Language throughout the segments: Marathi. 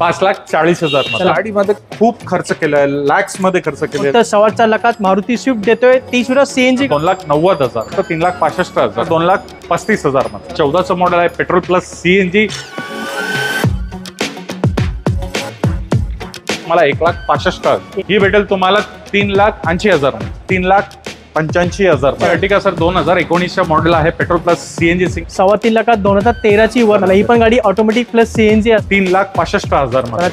5,40,000 गाडीमध्ये खूप खर्च केलाय, लॅक्स मध्ये खर्च केलाय. तर 4.25 लाखात मारुती स्विफ्ट देतोय, ती सुद्धा सीएनजी. 2,90,000 तर 3,65,000, 2,35,000 मध्ये 14चं मॉडेल आहे, पेट्रोल प्लस सीएनजी. मला 1,65,000 ही भेटेल तुम्हाला 3,80,000, 3,85,000. अर्टिगा सर 2019च्या मॉडेल आहे, पेट्रोल प्लस सीएनजी. 3.25 लाखात 2013ची वर. ही पण गाडी ऑटोमॅटिक प्लस सीएनजी आहे. 3,65,000 मध्ये.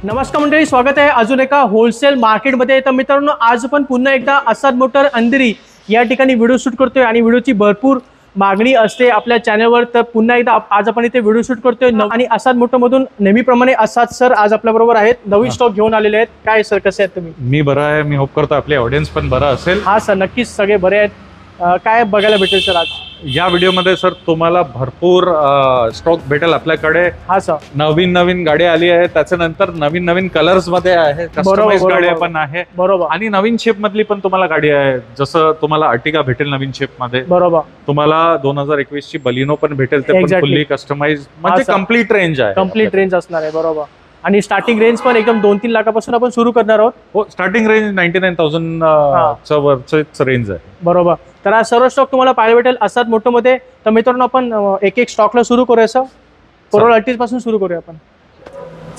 नमस्कार मंडळी, स्वागत आहे अजून एका होलसेल मार्केटमध्ये. तर मित्रांनो, आज आपण पुन्हा एकदा आसाद मोटर अंधेरी या ठिकाणी व्हिडिओ शूट करतोय आणि व्हिडिओची भरपूर मागणी असते आपल्या चॅनलवर. तर पुन्हा एकदा आज आपण इथे व्हिडिओ शूट करतोय आणि आसाद मोटर मधून नेहमीप्रमाणे आसाद सर आज आपल्या बरोबर आहेत. नवीन स्टॉक घेऊन आलेले आहेत. काय सर, कसे आहेत तुम्ही? मी बरा आहे. मी होप करतो आपले ऑडियन्स पण बरा असेल. हा सर, नक्कीच सगळे बरे आहेत. काय बघायला भेटेल सर आज या व्हिडिओमध्ये? सर तुम्हाला भरपूर स्टॉक भेटेल आपल्याकडे. हा सर, नवीन गाडी आली आहे, त्याच्यानंतर नवीन कलर्स मध्ये आहे, कस्टमाइज गाडी पण आहे. बरोबर. आणि नवीन शेप मधली पण तुम्हाला गाडी आहे. जसं तुम्हाला अर्टिगा भेटेल नवीन शेप मध्ये. बरोबर. तुम्हाला 2021 ची बलिनो पण भेटेल, ते पण फुल्ली कस्टमाइज, म्हणजे कम्प्लीट रेंज आहे. कम्प्लीट रेंज असणार आहे. बरोबर. आणि स्टार्टिंग रेंज पण एकदम 2-3 लाखापासून आपण सुरू करणार आहोत. हो, स्टार्टिंग रेंज 99,000 वरच रेंज आहे. बरोबर. तर हा सर्व स्टॉक तुम्हाला पाहायला भेटेल आसाद मोटो मध्ये. तर मित्रांनो, आपण एक स्टॉकला सुरू करूया. कोरोला अल्टिस पासून सुरू करूया आपण.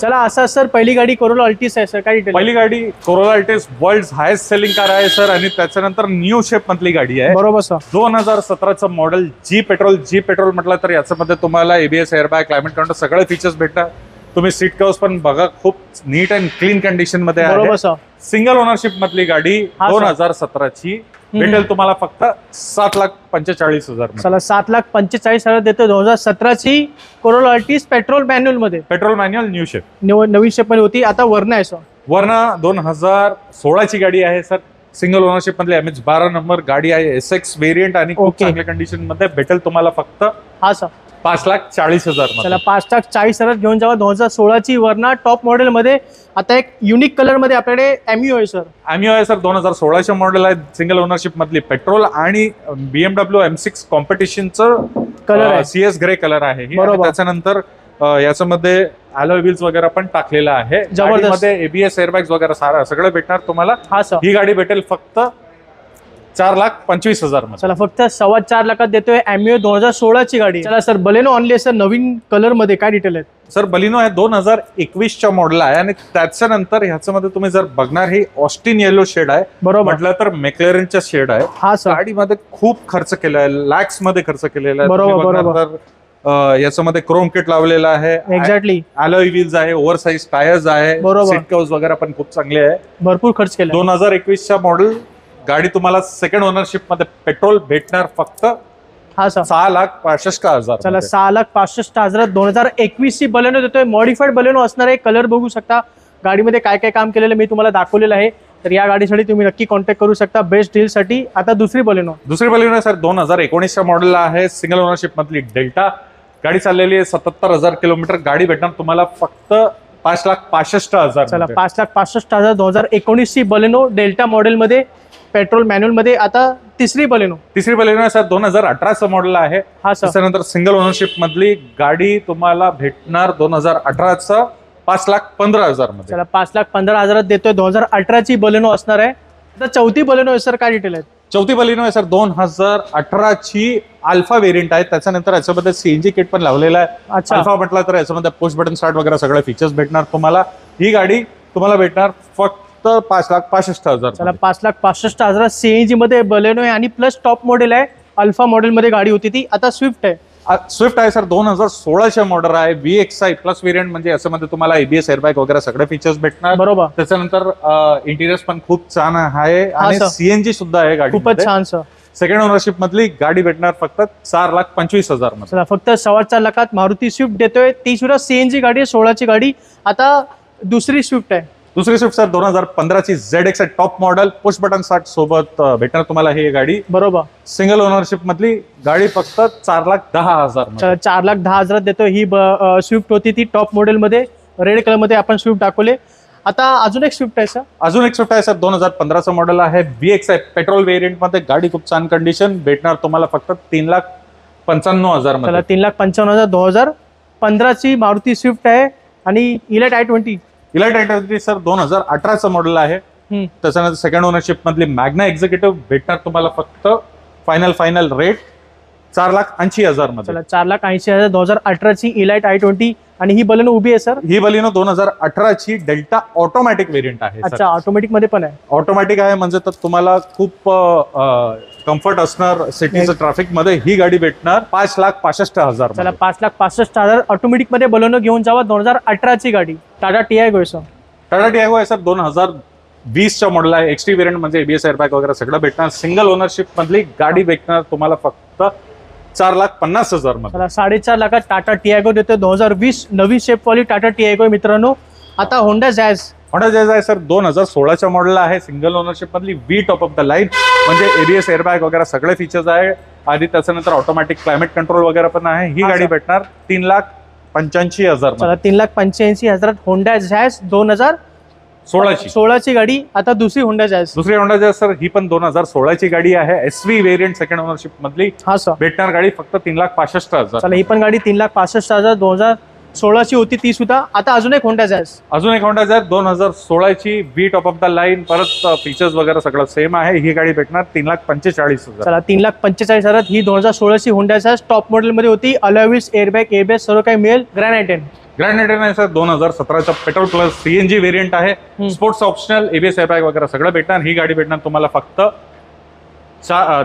चला आसाद सर, पहिली गाडी कोरोला अल्टिस आहे सर. काय डिटेल? पहिली गाडी Corolla Altis world highest selling car आहे सर, आणि त्याच्यानंतर न्यू शेप मधली गाडी आहे. बरोबर सर. 2017चं मॉडेल. जी पेट्रोल म्हटलं तर याच्यामध्ये तुम्हाला एबीएस, एअरबॅग, क्लायमेट कंट्रोल सगळे फीचर्स भेटणार. तुम्ही सीट कव्हर्स पण बघा, खूप नीट अँड क्लीन कंडिशन मध्ये आहे. सिंगल ओनरशिप मधली गाडी 2017ची भेटेल तुम्हाला फक्त 7,45,000. चला, 7,45,000 देतो. 2017ची कोरोला अल्टिस पेट्रोल मॅन्युअल मध्ये. Petrol manual new shape. नवीन शेप मध्ये होती, आता वर्ण आहे सर. वर्ण 2016ची गाडी आहे सर. सिंगल ओनरशिप मधली MH12 नंबर गाडी आहे. SX व्हेरियंट आणि खूप चांगल्या कंडिशन मध्ये भेटेल तुम्हाला फक्त. हा सर, 5,40,000. चला, 5,40,000 घेऊन जावा. 2016ची वर्ण टॉप मॉडेल मध्ये. आता एक युनिक कलर मध्ये आपल्याकडे एमयू आहे सर. एमयू आहे सर, 2016चे मॉडेल आहे. सिंगल ओनरशिप मधली पेट्रोल आणि BMW M6 कॉम्पिटिशनचं कलर आहे. CS ग्रे कलर आहे. त्याच्यानंतर याच्यामध्ये अलॉय व्हील्स वगैरे पण टाकलेला आहे. मध्ये एबीएस, एअरबॅग्स वगैरे सगळं भेटणार तुम्हाला. हा सर. ही गाडी भेटेल फक्त 4,25,000. चला, फक्त 4.25 लाखात देतोय. एमयू 2016ची गाडी. चला सर, बलेनो ऑनली सर, नवीन कलर मध्ये. काय डिटेल आहे सर? बलिनो आहे, 2021च्या मॉडेल आहे. आणि त्याच्यानंतर ह्याच्यामध्ये तुम्ही जर बघणार, ही ऑस्टिन येलो शेड आहे. बरोबर. म्हटलं तर मेक्लेरनच्या शेड आहे. हा सर. गाडीमध्ये खूप खर्च केलाय, लॅक्स मध्ये खर्च केलेला आहे. बरोबर. याच्यामध्ये क्रोम किट लावलेला आहे. एक्झॅक्टली. अलॉय व्हील्स आहे, ओव्हरसाइज टायर्स आहे. सीट कव्हर्स वगैरे पण खूप चांगले आहे. भरपूर खर्च केला. 2021च्या मॉडेल गाडी तुम्हाला सेकंड ओनरशिप मध्ये पेट्रोल भेटणार फक्त. हा सर. 6,65,000. चला, 6,65,000 2021ची बलेनो देतोय. मॉडिफाईड बलेनो असणार आहे. कलर बघू शकता. गाडीमध्ये काय काय काम केलेलं मी तुम्हाला दाखवलेलं आहे. तर या गाडीसाठी तुम्ही नक्की कॉन्टॅक्ट करू शकता बेस्ट डील साठी. आता दुसरी बलेनो सर 2019च्या मॉडेलला आहे. सिंगल ओनरशिप मधली डेल्टा गाडी चाललेली आहे. 77,000 किलोमीटर. गाडी भेटणार तुम्हाला फक्त 5,65,000. चला, 5,65,000 2019ची बलेनो डेल्टा मॉडेल मध्ये, पेट्रोल मॅन्युअल मध्ये. आता तिसरी बलेनो सर 2018चं मॉडेल आहे. हा सर. त्याच्यानंतर सिंगल ओनरशिप मधली गाडी तुम्हाला भेटणार 2018चं 5,15,000 मध्ये. चला, 5,15,000 देतोय. 2018ची बलेनो असणार आहे. आता चौथी बलेनो आहे सर. काय डिटेल आहे? चौथी बलिनो आहे सर, 2018ची अल्फा व्हेरियंट आहे. त्याच्यानंतर याच्यामध्ये सीएनजी किट पण लावलेला आहे. अल्फा म्हटलं तर याच्यामध्ये पुश बटन स्टार्ट वगैरे सगळे फीचर्स भेटणार तुम्हाला. ही गाडी तुम्हाला भेटणार फक्त 5,65,000. चला, 5,65,000 सीएनजी मध्ये बलेनो आहे आणि प्लस टॉप मॉडेल आहे. अल्फा मॉडेल मध्ये गाडी होती ती. आता स्विफ्ट आहे. स्विफ्ट आहे सर, 2016च्या मॉडेल आहे. VXI प्लस व्हेरियंट, म्हणजे याच्यामध्ये तुम्हाला एबीएस, एअरबॅग वगैरे सगळे फीचर्स भेटणार. बरोबर. त्याच्यानंतर इंटिरियर्स पण खूप छान आहे आणि सीएनजी सुद्धा आहे गाडी. खूपच छान सर. सेकंड ओनरशिप मधली गाडी भेटणार फक्त 4,25,000. चला, फक्त 4.25 लाखात मारुती स्विफ्ट देतोय. ती सुद्धा सीएनजी गाडी आहे, 16ची गाडी. आता दुसरी स्विफ्ट आहे. दुसरी स्विफ्ट सर 2015ची ZX top model. Push button start सोबत भेटणार तुम्हाला ही गाडी. बरोबर. सिंगल ओनरशिप मधली गाडी फक्त 4,10,000. 4,10,000 देतो. ही स्विफ्ट होती ती टॉप मॉडेल मध्ये, रेड कलर मध्ये आपण स्विफ्ट दाखवले. आता अजून एक स्विफ्ट आहे सर. अजून एक स्विफ्ट आहे सर, 2015चं मॉडेल आहे. VX आहे, पेट्रोल व्हेरियंट मध्ये. गाडी खूप छान कंडिशन, भेटणार तुम्हाला फक्त 3,95,000 मध्ये. 3,95,000. 2015ची मारुती स्विफ्ट आहे आणि Elite i20. Elite i20 sir 2018चं मॉडेल आहे. त्याच्यानंतर सेकंड ओनरशिप मधली मॅग्ना एक्झिक्युटिव्ह भेटणार तुम्हाला फक्त फायनल रेट 4,80,000 मध्ये. 4,80,000. 2018ची इलाइट i20 आणि ही बलेनो उभी आहे सर. ही बलेनो 2018ची डेल्टा ऑटोमॅटिक व्हेरियंट आहे. अच्छा, ऑटोमॅटिक मध्ये पण आहे. ऑटोमॅटिक आहे म्हणजे तर तुम्हाला खूप कम्फर्ट असणार सिटीचं ट्रॅफिक मध्ये. ही गाडी भेटणार 5,65,000. 5,65,000 ऑटोमॅटिक मध्ये बलेनो घेऊन जावा. 2018ची गाडी. टाटा टियागो आहे सर. टाटा टियागो आहे सर, 2020च्या मॉडेल आहे. एक्सटी व्हेरियंट म्हणजे ABS एअरबॅग वगैरे सगळं भेटणार. सिंगल ओनरशिप मधली गाडी भेटणार तुम्हाला फक्त 4,50,000 मध्ये. 4.5 लाखात टाटा टियागो देतो. 2020 नवी शेप वाली टाटा टियागो आहे मित्रांनो. आता होंडा जॅझ आहे सर, 2016च्या मॉडेल आहे. सिंगल ओनरशिप मधली V top of the line म्हणजे ABS एअरबॅग वगैरे सगळे फीचर्स आहे. आणि त्याच्यानंतर ऑटोमॅटिक क्लायमेट कंट्रोल वगैरे पण आहे. ही गाडी भेटणार 3,85,000. 3,85,000 होंडा जॅझ 2016ची गाडी. आता दुसरी होंडा जॅझ सर, ही पण 2016ची गाडी आहे. SV व्हेरियंट सेकंड ओनरशिप मधली. हा सर, भेटणार गाडी फक्त 3,65,000. चला, ही पण गाडी 3,65,000. 2016ची होती ती सुद्धा. आता अजून एक होंडा जॅझ 2016ची V top of the line. परत फीचर्स वगैरे सगळं सेम आहे. ही गाडी भेटणार 3,45,000. चला, 3,45,000. ही 2016ची होंडा जॅझ टॉप मॉडेल मध्ये होती. अलॉयविल्स, एअरबॅग, ABS सर्व काही मिळेल. ग्रँड आयटेन आहे सर, 2017चा पेट्रोल प्लस CNG व्हेरियंट आहे. स्पोर्ट्स ऑप्शनल, ABS एअरबॅग वगैरे सगळं भेटणार. ही गाडी भेटणार तुम्हाला फक्त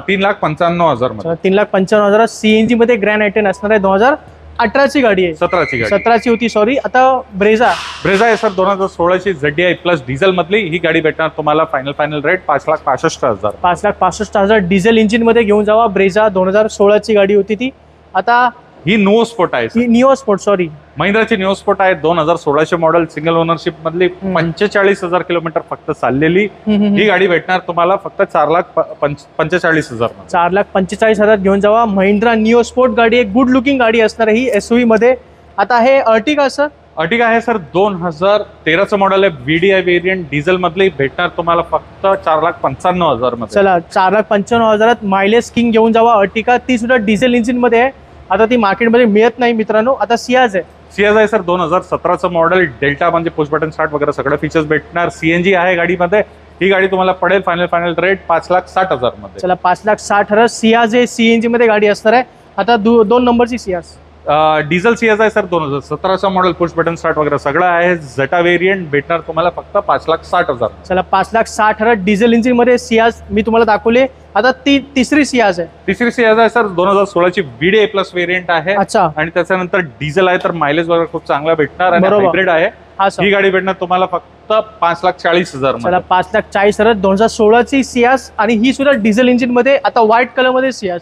3,95,000. 3,95,000 CNG मध्ये ग्रँड आयटेन असणार आहे. 2018ची गाडी आहे. 17ची होती सॉरी. आता ब्रेझा आहे सर, 2016ची ZDI प्लस डिझेल मधली. ही गाडी भेटणार तुम्हाला फायनल रेट 5,65,000. 5,65,000 डिझेल इंजिन मध्ये घेऊन जावा. ब्रेझा 2016ची गाडी होती ती. आता ही निओ स्पोर्ट आहे. निओ स्पोर्ट सॉरी, महिंद्राची निओ स्पोर्ट आहे. 2016चे मॉडेल. सिंगल ओनरशिप मधली. 45,000 किलोमीटर फक्त चाललेली. ही गाडी भेटणार तुम्हाला फक्त 4,45,000. 4,45,000 घेऊन जावा. महिंद्रा निओ स्पोर्ट गाडी आहे. गुड लुकिंग गाडी असणार आहे ही SUV मध्ये. आता हे अर्टिगा सर. अर्टिगा आहे सर, 2013चं मॉडेल आहे. VDI व्हेरियंट डिझेल मधली. भेटणार तुम्हाला फक्त 4,95,000 मध्ये. चला, 4,95,000 मायलेज किंग घेऊन जावा. अर्टिगा ती सुद्धा डिझेल इंजिन मध्ये आहे. आता ती मार्केटमध्ये मिळत नाही मित्रांनो. आता सियाज आहे सर, 2017चं मॉडेल. डेल्टा म्हणजे पुश बटन स्टार्ट वगैरे सगळे फीचर्स भेटणार. CNG आहे गाडीमध्ये. ही गाडी तुम्हाला पडेल फायनल रेट 5,60,000 मध्ये. चला, 5,60,000 सियाज आहे. CNG मध्ये गाडी असणार आहे. आता 2 नंबरची सियाज डिझेल सियाज आहे सर, 2017चा मॉडेल. पुश बटन स्टार्ट वगैरे सगळं आहे. झटा व्हेरियंट भेटणार तुम्हाला फक्त 5,60,000. चला, 5,60,000 डिझेल इंजिन मध्ये सियाज मी तुम्हाला दाखवले. आता तिसरी सियाज आहे सर, 2016ची VDI प्लस व्हेरियंट आहे. अच्छा, आणि त्याच्यानंतर डिझेल आहे तर मायलेज वगैरे खूप चांगला भेटणार. आणि हायब्रिड आहे. ही गाडी भेटणार तुम्हाला फक्त 5,40,000. चला, 5,40,000 2016ची सियाज आणि ही सुद्धा डिझेल इंजिन मध्ये. आता व्हाईट कलर मध्ये सियाज.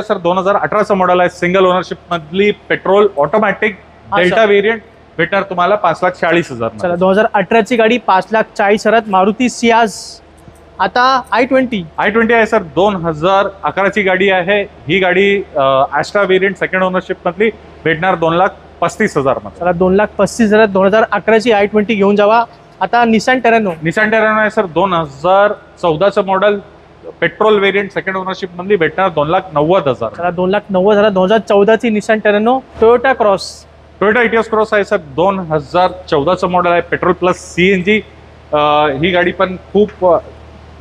सर, 2018चं मॉडेल आहे. सिंगल ओनरशिप मधली. पेट्रोल ऑटोमॅटिक डेल्टा व्हेरियंट भेटणार तुम्हाला 5,40,000. चला, 2018ची गाडी 5,40,000 मारुती सियाज. आता i20 आहे सर, 2011ची गाडी आहे. ही गाडी ॲस्ट्रा व्हेरियंट सेकंड ओनरशिप मधली. भेटणार 2,35,000 मध्ये. चला, 2,35,000 2011ची i20 घेऊन जावा. आता निसान टेरानो आहे सर, 2014चं model. Petrol variant second ownership मधली. भेटणार 2,90,000. चला, 2,90,000 2014ची Nissan Terrano. Toyota Etios Cross आहे सर, 2014चं मॉडेल आहे. Petrol plus CNG. ही गाडी पण खूप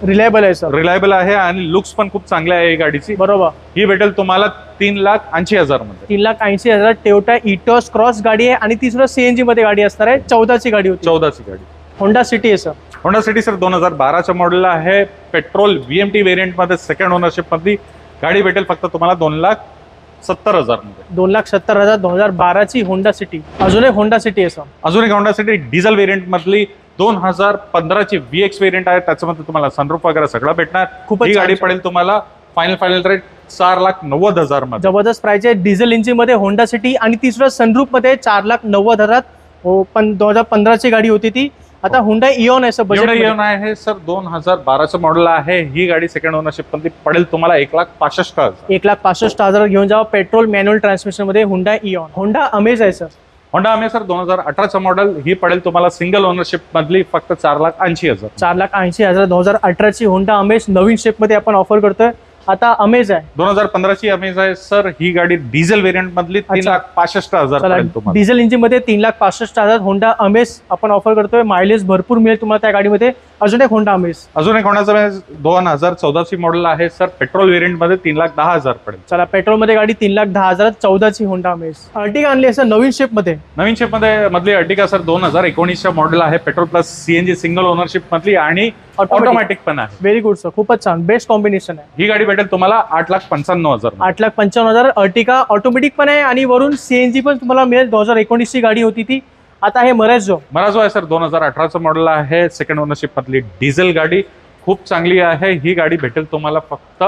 रिलायबल आहे सर. रिलायबल आहे आणि लुक्स पण खूप चांगले आहे गाडीची. बरोबर. ही भेटेल तुम्हाला 3,80,000 मध्ये. 3,80,000 टोयोटा इटियोस क्रॉस गाडी आहे आणि ती सुद्धा CNG मध्ये गाडी असणार आहे. 14ची गाडी होती. 14ची गाडी. होंडा सिटी आहे सर. होंडा सिटी सर, 2012च्या मॉडेल आहे. पेट्रोल VMT व्हेरियंट मध्ये. सेकंड ओनरशिप मधली गाडी भेटेल फक्त तुम्हाला 2,70,000 मध्ये. 2,70,000 2012ची होंडा सिटी. अजून एक होंडा सिटी आहे sir. Honda city diesel variant मधली. 2015ची VX व्हेरियंट आहे. त्याच्यामध्ये तुम्हाला सनरूफ वगैरे सगळं भेटणार. ही गाडी पडेल तुम्हाला फायनल रेट 4,90,000 मध्ये. जबरदस्त प्राइस आहे. डिझेल इंजिन मध्ये होंडा सिटी आणि ती सुद्धा सनरूफ मध्ये. 4,90,000. हो, पण 2015ची गाडी होती ती. आता हुंडा इओन आहे सर. बजेट इओन आहे सर, 2012चं मॉडेल आहे. ही गाडी सेकंड ओनरशिप मध्ये पडेल तुम्हाला 1,65,000. 1,65,000 घेऊन जावा. पेट्रोल मॅन्युअल ट्रान्समिशन मध्ये हुंडा इओन. होंडा अमेज आहे सर. होंडा अमेज सर 2018चं मॉडेल ही पडेल तुम्हाला सिंगल ओनरशिप मधली फक्त 4,80,000. 4,80,000 2018ची होंडा अमेज नवीन शेप मध्ये आपण ऑफर करतोय. आता अमेज आहे 2015ची अमेज आहे सर. ही गाडी डिझेल व्हेरियंट मधली 3,65,000 पडेल तुम्हाला. डिझेल इंजिन मध्ये 3,65,000 होंडा अमेज आपण ऑफर करतोय. मायलेज भरपूर मिळेल तुम्हाला त्या गाडीमध्ये. अजून एक होंडा अमेज, अजून एक होंडाचं अमेज 2014ची मॉडेल आहे सर. पेट्रोल व्हेरियंट मध्ये 3,10,000 पडेल. चला, पेट्रोल मध्ये गाडी 3,10,000 14ची होंडा अमेज. अर्टिगा आणली असं नवीन शेप मध्ये. नवीन शेप मध्ये मधली अर्टिगा सर 2019च्या मॉडेल आहे. Petrol plus CNG single ownership मधली आणि ऑटोमॅटिक पण आहे. व्हेरी गुड सर, खूपच छान, बेस्ट कॉम्बिनेशन आहे. ही गाडी भेटेल तुम्हाला 8,95,000. 8,95,000 अर्टिगा ऑटोमॅटिक पण आहे आणि वरून सीएनजी पण तुम्हाला मिळेल. 2019ची गाडी होती ती. आता हे मराझो आहे सर. 2018चं मॉडेल आहे. सेकंड ओनरशिप मधली डिझेल गाडी खूप चांगली आहे. ही गाडी भेटेल तुम्हाला फक्त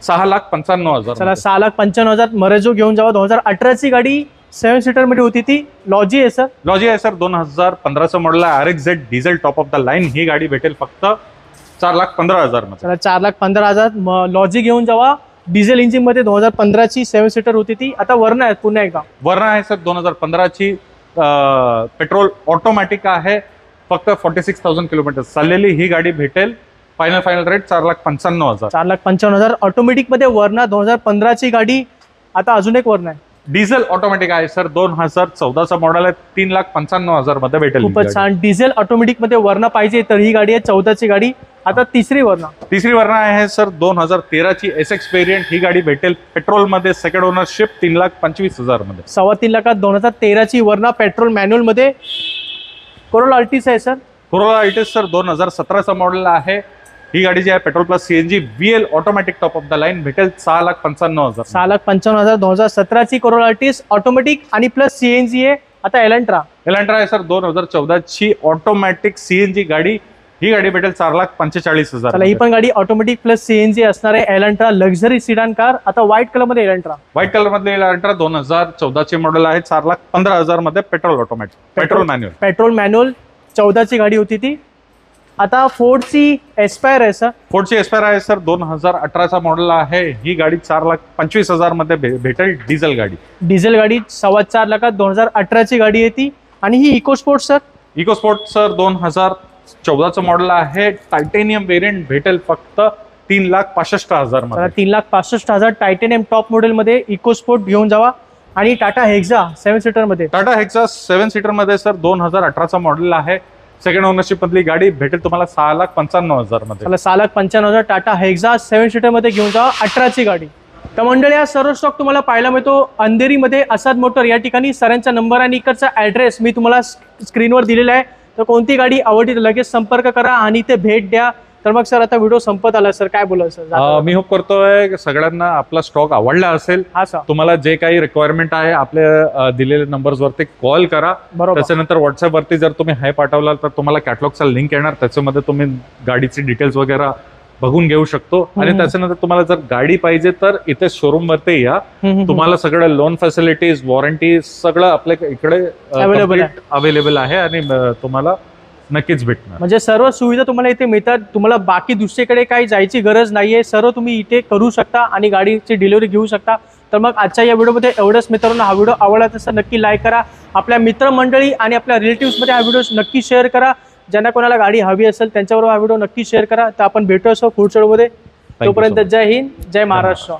6,95,000. चला, 6,95,000 मराझो घेऊन जावा. 2018ची गाडी 7 सीटर मध्ये होती ती. लॉजी आहे सर. लॉजी आहे सर. 2015चं मॉडेल आहे. RXZ diesel top of the line. ही गाडी भेटेल फक्त 4,15,000 मध्ये. चला, 4,15,000 लॉजी घेऊन जावा. डिझेल इंजिन मध्ये 2015ची 7 सीटर होती ती. आता वर्ण आहे पुन्हा एकदा. वर्ण आहे सर. 2015ची पेट्रोल ऑटोमॅटिक आहे. फक्त 46,000 किलोमीटर चाललेली ही गाडी भेटेल. Final rate 4,95,000. 4,95,000 ऑटोमॅटिक मध्ये वर्ण. 2015ची गाडी. आता अजून एक वर्ण आहे. डिझेल ऑटोमॅटिक आहे सर. 2014चं मॉडेल आहे. 3,95,000 मध्ये भेटेल. खूपच छान. डिझेल ऑटोमॅटिक मध्ये वर्ण पाहिजे तर ही गाडी आहे 14ची गाडी. आता तिसरी वर्ण आहे सर. 2013ची SX व्हेरियंट. ही गाडी भेटेल पेट्रोल मध्ये. सेकंड ओनरशिप 3,25,000 मध्ये. 3.25 लाखात 2013ची वर्ण पेट्रोल मॅन्युअल मध्ये. कोरोला अल्टिस आहे सर. कोरोला अल्टिस सर 2017चं मॉडेल आहे. ही गाडी जी आहे petrol plus CNG VL automatic top of the line भेटेल 6,95,000. 6,95,000 2017ची कोरोला अल्टिस ऑटोमॅटिक आणि प्लस सीएनजी आहे. आता एलेंट्रा आहे सर. 2014ची ऑटोमॅटिक सीएनजी गाडी. ही गाडी भेटेल 4,45,000. चला, ही पण गाडी ऑटोमॅटिक प्लस सीएनजी असणार आहे. Elantra luxury sedan car. आता व्हाईट कलर मध्ये एलेंट्रा. व्हाईट कलर मध्ये एलेंट्रा 2014ची मॉडेल आहे. 4,15,000 मध्ये पेट्रोल ऑटोमॅटिक. पेट्रोल मॅन्युअल 14ची गाडी होती ती. आता फोर्डची एस्पायर आहे सर. फोर्डची एस्पायर आहे सर. 2018चा मॉडेल आहे. ही गाडी 4,25,000 मध्ये भेटेल. डिझेल गाडी. 4.25 लाखात 2018ची गाडी आहे ती. आणि ही इकोस्पोर्ट सर. 2014चं मॉडेल आहे. टायटेनियम व्हेरियंट भेटेल फक्त 3,65,000 मध्ये. 3,65,000 टायटेनियम टॉप मॉडेल मध्ये इकोस्पोर्ट घेऊन जावा. आणि टाटा हेक्झा 7 सीटर मध्ये. टाटा हेक्झा 7 सीटर मध्ये सर 2018चा मॉडेल आहे. सेकंड ओनरशिप मधली गाडी भेटेल तुम्हाला 6,95,000 मध्ये. 6,95,000 टाटा हेक्झा 7 सीटर मध्ये घेऊन जावा. 18ची गाडी. तर मंडळी, हा सर्व स्टॉक तुम्हाला पाहायला मिळतो अंधेरीमध्ये असाद मोटर या ठिकाणी. सरांचा नंबर आणि इकडचा ऍड्रेस मी तुम्हाला स्क्रीनवर दिलेला आहे. तर कोणती गाडी आवडली तर लगेच संपर्क करा आणि ते भेट द्या. तर मग सर, आता व्हिडिओ संपत आला सर, काय बोला सर? मी होप करतोय सगळ्यांना आपला स्टॉक आवडला असेल. हा सर. तुम्हाला जे काही रिक्वायरमेंट आहे आपल्या दिलेल्या नंबर्स वरती कॉल करा. त्याच्यानंतर व्हॉट्सअप वरती जर तुम्ही हाय पाठवला तर तुम्हाला कॅटलॉगचा लिंक येणार. त्याच्यामध्ये तुम्ही गाडीची डिटेल्स वगैरे बघून घेऊ शकतो. आणि त्याच्यानंतर तुम्हाला जर गाडी पाहिजे तर इथे शोरूम वरती या. तुम्हाला सगळं लोन फॅसिलिटीज, वॉरंटी सगळं आपल्या इकडे अवेलेबल आहे आणि तुम्हाला नक्कीच भेटणार. म्हणजे सर्व सुविधा तुम्हाला इथे मिळतात. तुम्हाला बाकी दुसरीकडे काही जायची गरज नाहीये. सर्व तुम्ही इथे करू शकता आणि गाडीची डिलिव्हरी घेऊ शकता. तर मग आजच्या या व्हिडिओमध्ये एवढंच मित्रांनो. हा व्हिडिओ आवडला तर नक्की लाईक करा. आपल्या मित्रमंडळी आणि आपल्या रिलेटिव्हमध्ये हा व्हिडिओ नक्की शेअर करा. ज्यांना कोणाला गाडी हवी असेल त्यांच्याबरोबर हा व्हिडिओ नक्की शेअर करा. तर आपण भेटू असो पुढच्या व्हिडिओमध्ये. तोपर्यंत जय हिंद, जय महाराष्ट्र.